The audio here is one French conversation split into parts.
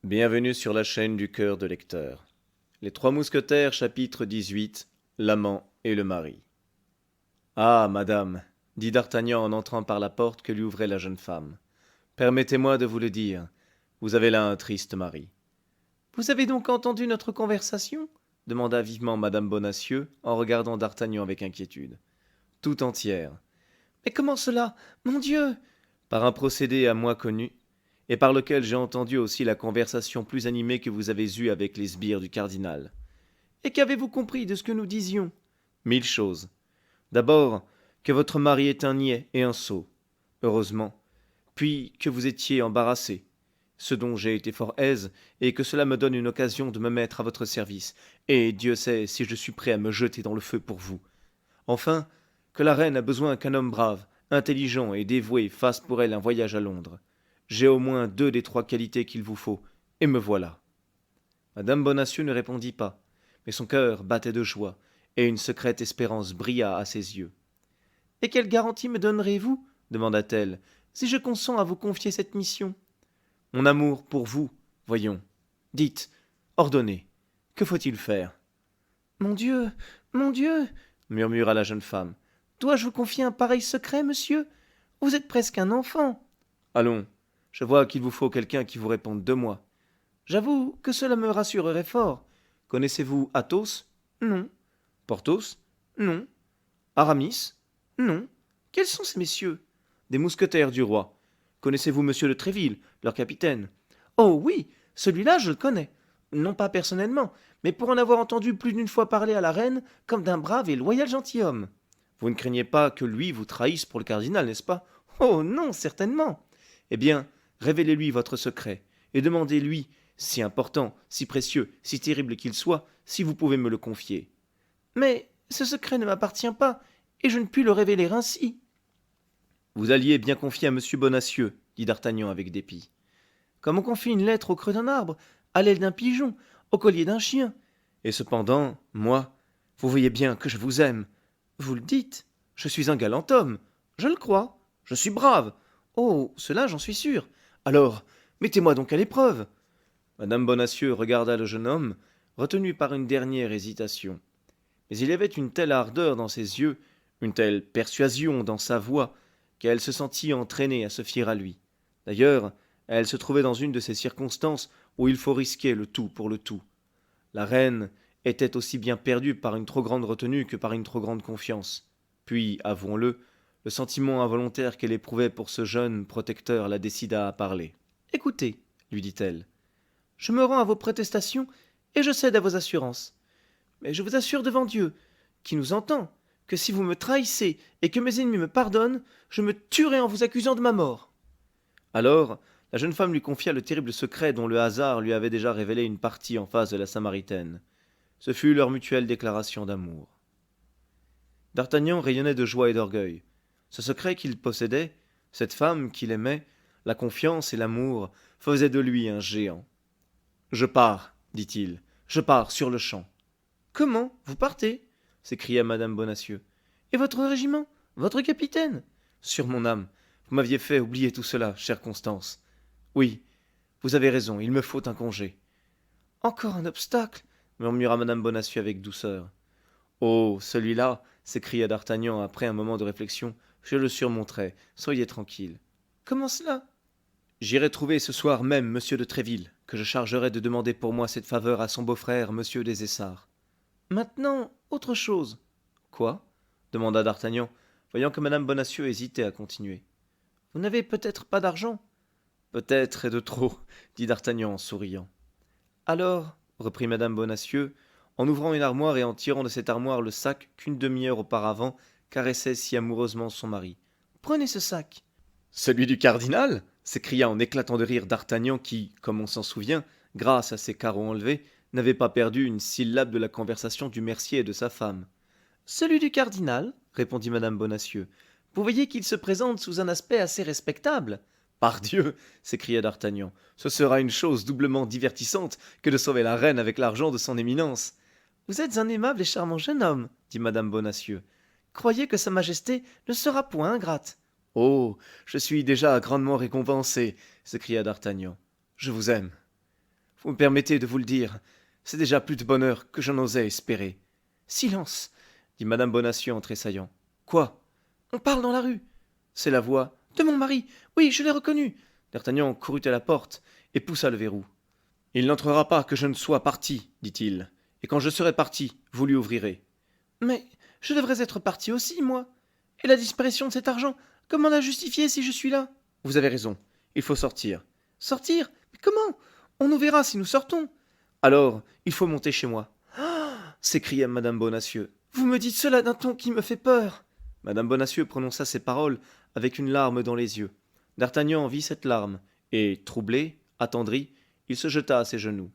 Bienvenue sur la chaîne du cœur de lecteur. Les Trois Mousquetaires, chapitre 18, l'amant et le mari. Ah, madame, dit d'Artagnan en entrant par la porte que lui ouvrait la jeune femme. Permettez-moi de vous le dire, vous avez là un triste mari. Vous avez donc entendu notre conversation demanda vivement madame Bonacieux en regardant d'Artagnan avec inquiétude. Tout entière. Mais comment cela, mon Dieu? Par un procédé à moi connu, et par lequel j'ai entendu aussi la conversation plus animée que vous avez eue avec les sbires du cardinal. Et qu'avez-vous compris de ce que nous disions? 1000 choses. D'abord, que votre mari est un niais et un sot, heureusement, puis que vous étiez embarrassé, ce dont j'ai été fort aise, et que cela me donne une occasion de me mettre à votre service, et Dieu sait si je suis prêt à me jeter dans le feu pour vous. Enfin, que la reine a besoin qu'un homme brave, intelligent et dévoué fasse pour elle un voyage à Londres. J'ai au moins 2 des 3 qualités qu'il vous faut, et me voilà. Madame Bonacieux ne répondit pas, mais son cœur battait de joie, et une secrète espérance brilla à ses yeux. Et quelle garantie me donnerez-vous, demanda-t-elle, si je consens à vous confier cette mission? Mon amour pour vous, voyons. Dites, ordonnez, que faut-il faire? Mon Dieu, murmura la jeune femme. Dois-je vous confier un pareil secret, monsieur? Vous êtes presque un enfant. Allons, je vois qu'il vous faut quelqu'un qui vous réponde de moi. J'avoue que cela me rassurerait fort. Connaissez-vous Athos? Non. Porthos? Non. Aramis? Non. Quels sont ces messieurs? Des mousquetaires du roi. Connaissez-vous monsieur de Tréville, leur capitaine? Oh oui, celui-là je le connais. Non pas personnellement, mais pour en avoir entendu plus d'une fois parler à la reine comme d'un brave et loyal gentilhomme. Vous ne craignez pas que lui vous trahisse pour le cardinal, n'est-ce pas? Oh non, certainement. Eh bien, révélez-lui votre secret, et demandez-lui, si important, si précieux, si terrible qu'il soit, si vous pouvez me le confier. Mais ce secret ne m'appartient pas, et je ne puis le révéler ainsi. Vous alliez bien confier à monsieur Bonacieux, dit d'Artagnan avec dépit. Comme on confie une lettre au creux d'un arbre, à l'aile d'un pigeon, au collier d'un chien. Et cependant, moi, vous voyez bien que je vous aime. Vous le dites, je suis un galant homme. Je le crois, je suis brave. Oh, cela j'en suis sûr. Alors, mettez-moi donc à l'épreuve. Madame Bonacieux regarda le jeune homme, retenu par une dernière hésitation. Mais il y avait une telle ardeur dans ses yeux, une telle persuasion dans sa voix, qu'elle se sentit entraînée à se fier à lui. D'ailleurs, elle se trouvait dans une de ces circonstances où il faut risquer le tout pour le tout. La reine était aussi bien perdue par une trop grande retenue que par une trop grande confiance. Puis, avouons-le, le sentiment involontaire qu'elle éprouvait pour ce jeune protecteur la décida à parler. Écoutez, lui dit-elle, je me rends à vos protestations et je cède à vos assurances. Mais je vous assure devant Dieu, qui nous entend, que si vous me trahissez et que mes ennemis me pardonnent, je me tuerai en vous accusant de ma mort. Alors, la jeune femme lui confia le terrible secret dont le hasard lui avait déjà révélé une partie en face de la Samaritaine. Ce fut leur mutuelle déclaration d'amour. D'Artagnan rayonnait de joie et d'orgueil. Ce secret qu'il possédait, cette femme qu'il aimait, la confiance et l'amour, faisaient de lui un géant. « Je pars, dit-il, je pars sur-le-champ. »« Comment? Vous partez » s'écria madame Bonacieux. « Et votre régiment? Votre capitaine? Sur mon âme, vous m'aviez fait oublier tout cela, chère Constance. Oui, vous avez raison, il me faut un congé. »« Encore un obstacle » murmura madame Bonacieux avec douceur. « Oh, celui-là » s'écria d'Artagnan après un moment de réflexion. « Je le surmonterai, soyez tranquille. »« Comment cela ?»« J'irai trouver ce soir même monsieur de Tréville, que je chargerai de demander pour moi cette faveur à son beau-frère, monsieur des Essarts. »« Maintenant, autre chose. »« Quoi ?» demanda d'Artagnan, voyant que madame Bonacieux hésitait à continuer. « Vous n'avez peut-être pas d'argent ?»« Peut-être et de trop, » dit d'Artagnan en souriant. « Alors, reprit madame Bonacieux, en ouvrant une armoire et en tirant de cette armoire le sac qu'une demi-heure auparavant caressait si amoureusement son mari. « Prenez ce sac. »« Celui du cardinal ?» s'écria en éclatant de rire d'Artagnan qui, comme on s'en souvient, grâce à ses carreaux enlevés, n'avait pas perdu une syllabe de la conversation du mercier et de sa femme. « Celui du cardinal, répondit madame Bonacieux. Vous voyez qu'il se présente sous un aspect assez respectable. »« Pardieu !» s'écria d'Artagnan, ce sera une chose doublement divertissante que de sauver la reine avec l'argent de son éminence. »« Vous êtes un aimable et charmant jeune homme, dit madame Bonacieux. Croyez que sa majesté ne sera point ingrate. »« Oh, je suis déjà grandement récompensé, s'écria d'Artagnan. Je vous aime. vous me permettez de vous le dire, c'est déjà plus de bonheur que je n'osais espérer. Silence, dit madame Bonacieux en tressaillant. Quoi? On parle dans la rue. C'est la voix de mon mari. Oui, je l'ai reconnu. D'Artagnan courut à la porte et poussa le verrou. Il n'entrera pas que je ne sois parti, dit-il, et quand je serai parti, vous lui ouvrirez. Mais je devrais être parti aussi, moi. Et la disparition de cet argent, comment la justifier si je suis là? Vous avez raison, il faut sortir. Sortir? Mais comment? On nous verra si nous sortons. Alors, il faut monter chez moi. Ah, s'écria madame Bonacieux. Vous me dites cela d'un ton qui me fait peur. Madame Bonacieux prononça ces paroles avec une larme dans les yeux. D'Artagnan vit cette larme, et, troublé, attendri, il se jeta à ses genoux.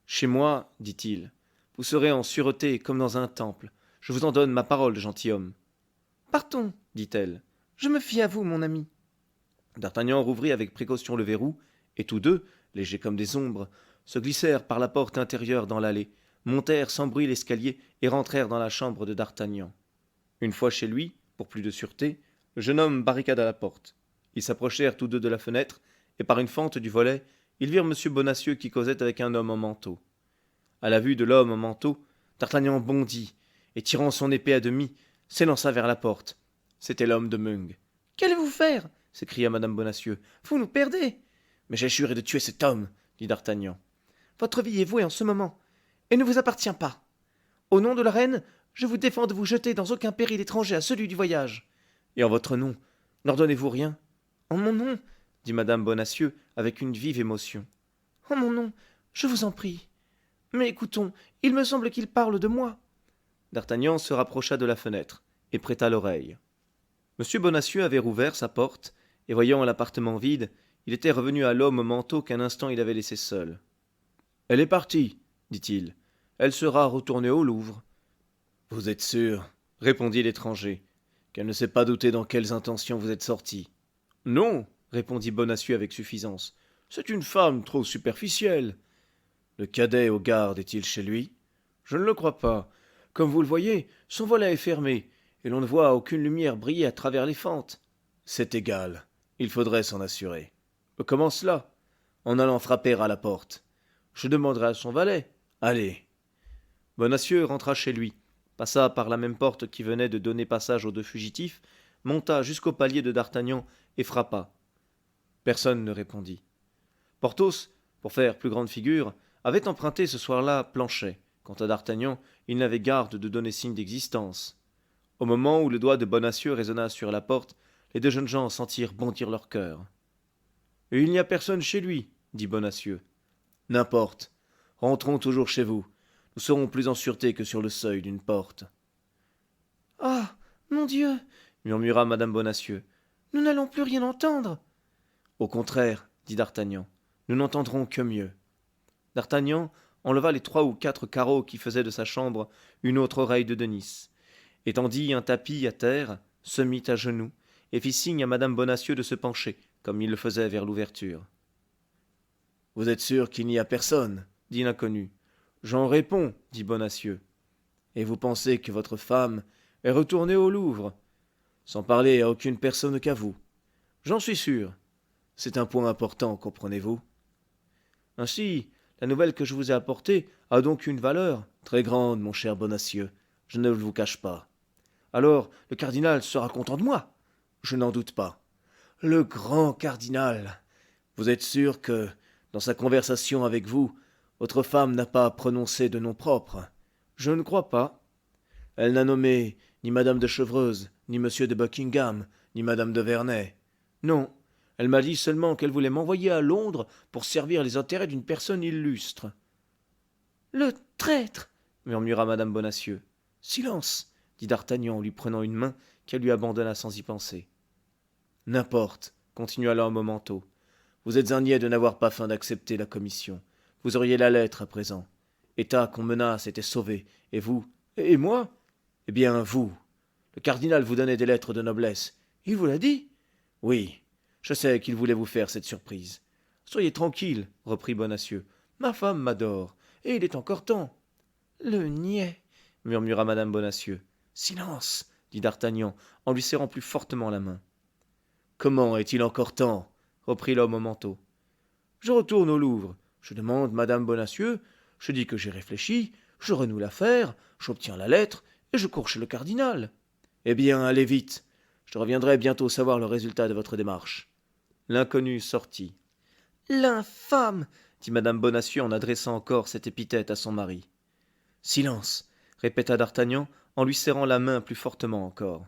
Chez moi, dit-il, vous serez en sûreté comme dans un temple. Je vous en donne ma parole, gentilhomme. Partons, dit-elle. Je me fie à vous, mon ami. D'Artagnan rouvrit avec précaution le verrou, et tous deux, légers comme des ombres, se glissèrent par la porte intérieure dans l'allée, montèrent sans bruit l'escalier et rentrèrent dans la chambre de D'Artagnan. Une fois chez lui, pour plus de sûreté, le jeune homme barricada la porte. Ils s'approchèrent tous deux de la fenêtre, et par une fente du volet, ils virent M. Bonacieux qui causait avec un homme en manteau. À la vue de l'homme en manteau, D'Artagnan bondit, et tirant son épée à demi, s'élança vers la porte. C'était l'homme de Meung. « Qu'allez-vous faire » s'écria madame Bonacieux. « Vous nous perdez !»« Mais j'ai juré de tuer cet homme, » dit D'Artagnan. « Votre vie est vouée en ce moment, et ne vous appartient pas. Au nom de la reine, je vous défends de vous jeter dans aucun péril étranger à celui du voyage. Et en votre nom, n'ordonnez-vous rien ?»« En mon nom, » dit madame Bonacieux avec une vive émotion. « En mon nom, je vous en prie. Mais écoutons, il me semble qu'il parle de moi. » D'Artagnan se rapprocha de la fenêtre et prêta l'oreille. M. Bonacieux avait rouvert sa porte, et voyant l'appartement vide, il était revenu à l'homme au manteau qu'un instant il avait laissé seul. « Elle est partie, dit-il. Elle sera retournée au Louvre. »« Vous êtes sûr, répondit l'étranger, qu'elle ne s'est pas doutée dans quelles intentions vous êtes sorti. »« Non, répondit Bonacieux avec suffisance. C'est une femme trop superficielle. »« Le cadet aux gardes est-il chez lui ? » ?»« Je ne le crois pas. Comme vous le voyez, son volet est fermé, et l'on ne voit aucune lumière briller à travers les fentes. »« C'est égal. Il faudrait s'en assurer. »« Comment cela ? » ?»« En allant frapper à la porte. Je demanderai à son valet. Allez. » Bonacieux rentra chez lui, passa par la même porte qui venait de donner passage aux deux fugitifs, monta jusqu'au palier de D'Artagnan et frappa. Personne ne répondit. Porthos, pour faire plus grande figure, avait emprunté ce soir-là Planchet. Quant à D'Artagnan, il n'avait garde de donner signe d'existence. Au moment où le doigt de Bonacieux résonna sur la porte, les deux jeunes gens sentirent bondir leur cœur. « Et il n'y a personne chez lui, » dit Bonacieux. « N'importe. Rentrons toujours chez vous. Nous serons plus en sûreté que sur le seuil d'une porte. »« Ah, mon Dieu !» murmura madame Bonacieux. « Nous n'allons plus rien entendre. »« Au contraire, » dit D'Artagnan, « nous n'entendrons que mieux. » D'Artagnan enleva les 3 ou 4 carreaux qui faisaient de sa chambre une autre oreille de Denys, étendit un tapis à terre, se mit à genoux, et fit signe à madame Bonacieux de se pencher, comme il le faisait vers l'ouverture. « Vous êtes sûr qu'il n'y a personne ?» dit l'inconnu. « J'en réponds, » dit Bonacieux. « Et vous pensez que votre femme est retournée au Louvre, sans parler à aucune personne qu'à vous? J'en suis sûr. C'est un point important, comprenez-vous? Ainsi, la nouvelle que je vous ai apportée a donc une valeur très grande, mon cher Bonacieux, je ne vous cache pas. Alors, le cardinal sera content de moi? Je n'en doute pas. Le grand cardinal! Vous êtes sûr que, dans sa conversation avec vous, votre femme n'a pas prononcé de nom propre? Je ne crois pas. Elle n'a nommé ni madame de Chevreuse, ni monsieur de Buckingham, ni madame de Vernet. Non, elle m'a dit seulement qu'elle voulait m'envoyer à Londres pour servir les intérêts d'une personne illustre. « Le traître !» murmura madame Bonacieux. « Silence !» dit D'Artagnan en lui prenant une main qu'elle lui abandonna sans y penser. « N'importe, » continua l'homme au manteau. « Vous êtes un niais de n'avoir pas feint d'accepter la commission. Vous auriez la lettre à présent. État qu'on menace était sauvé. Et vous? Et moi? Eh bien, vous. Le cardinal vous donnait des lettres de noblesse. Il vous l'a dit? Oui. Je sais qu'il voulait vous faire cette surprise. Soyez tranquille, reprit Bonacieux. Ma femme m'adore, et il est encore temps. Le niais, murmura madame Bonacieux. Silence, dit D'Artagnan, en lui serrant plus fortement la main. Comment est-il encore temps? Reprit l'homme au manteau. Je retourne au Louvre. Je demande madame Bonacieux, je dis que j'ai réfléchi, je renoue l'affaire, j'obtiens la lettre, et je cours chez le cardinal. Eh bien, allez vite, je reviendrai bientôt savoir le résultat de votre démarche. L'inconnu sortit. L'infâme dit madame Bonacieux en adressant encore cette épithète à son mari. Silence répéta d'Artagnan en lui serrant la main plus fortement encore.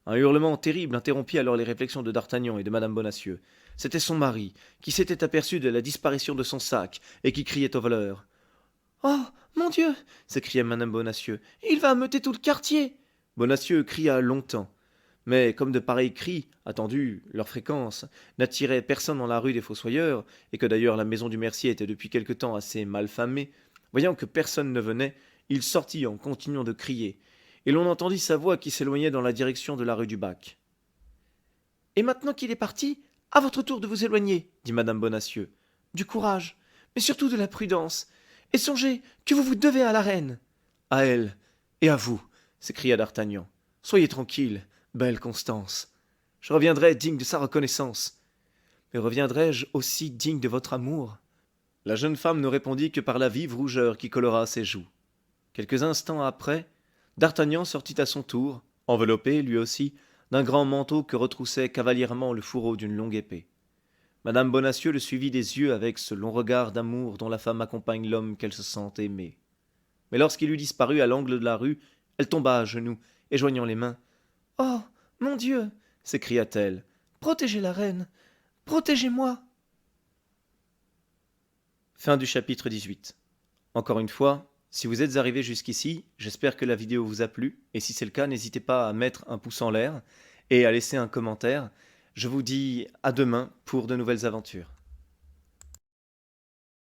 Un hurlement terrible interrompit alors les réflexions de d'Artagnan et de madame Bonacieux. C'était son mari, qui s'était aperçu de la disparition de son sac, et qui criait au voleur. « Oh, mon Dieu !» s'écria madame Bonacieux. « Il va ameuter tout le quartier !» Bonacieux cria longtemps. Mais comme de pareils cris, attendus, leur fréquence, n'attiraient personne dans la rue des Fossoyeurs, et que d'ailleurs la maison du mercier était depuis quelque temps assez mal famée, voyant que personne ne venait, il sortit en continuant de crier, et l'on entendit sa voix qui s'éloignait dans la direction de la rue du Bac. « Et maintenant qu'il est parti, à votre tour de vous éloigner, dit madame Bonacieux. Du courage, mais surtout de la prudence, et songez que vous vous devez à la reine. À elle, et à vous, s'écria d'Artagnan. Soyez tranquille, belle Constance. Je reviendrai digne de sa reconnaissance. Mais reviendrai-je aussi digne de votre amour ?» La jeune femme ne répondit que par la vive rougeur qui colora ses joues. Quelques instants après, d'Artagnan sortit à son tour, enveloppé, lui aussi, d'un grand manteau que retroussait cavalièrement le fourreau d'une longue épée. Madame Bonacieux le suivit des yeux avec ce long regard d'amour dont la femme accompagne l'homme qu'elle se sent aimer. Mais lorsqu'il eut disparu à l'angle de la rue, elle tomba à genoux, et joignant les mains. « Oh, mon Dieu !» s'écria-t-elle. « Protégez la reine! Protégez-moi !» Fin du chapitre 18. Encore une fois, si vous êtes arrivé jusqu'ici, j'espère que la vidéo vous a plu, et si c'est le cas, n'hésitez pas à mettre un pouce en l'air et à laisser un commentaire. Je vous dis à demain pour de nouvelles aventures.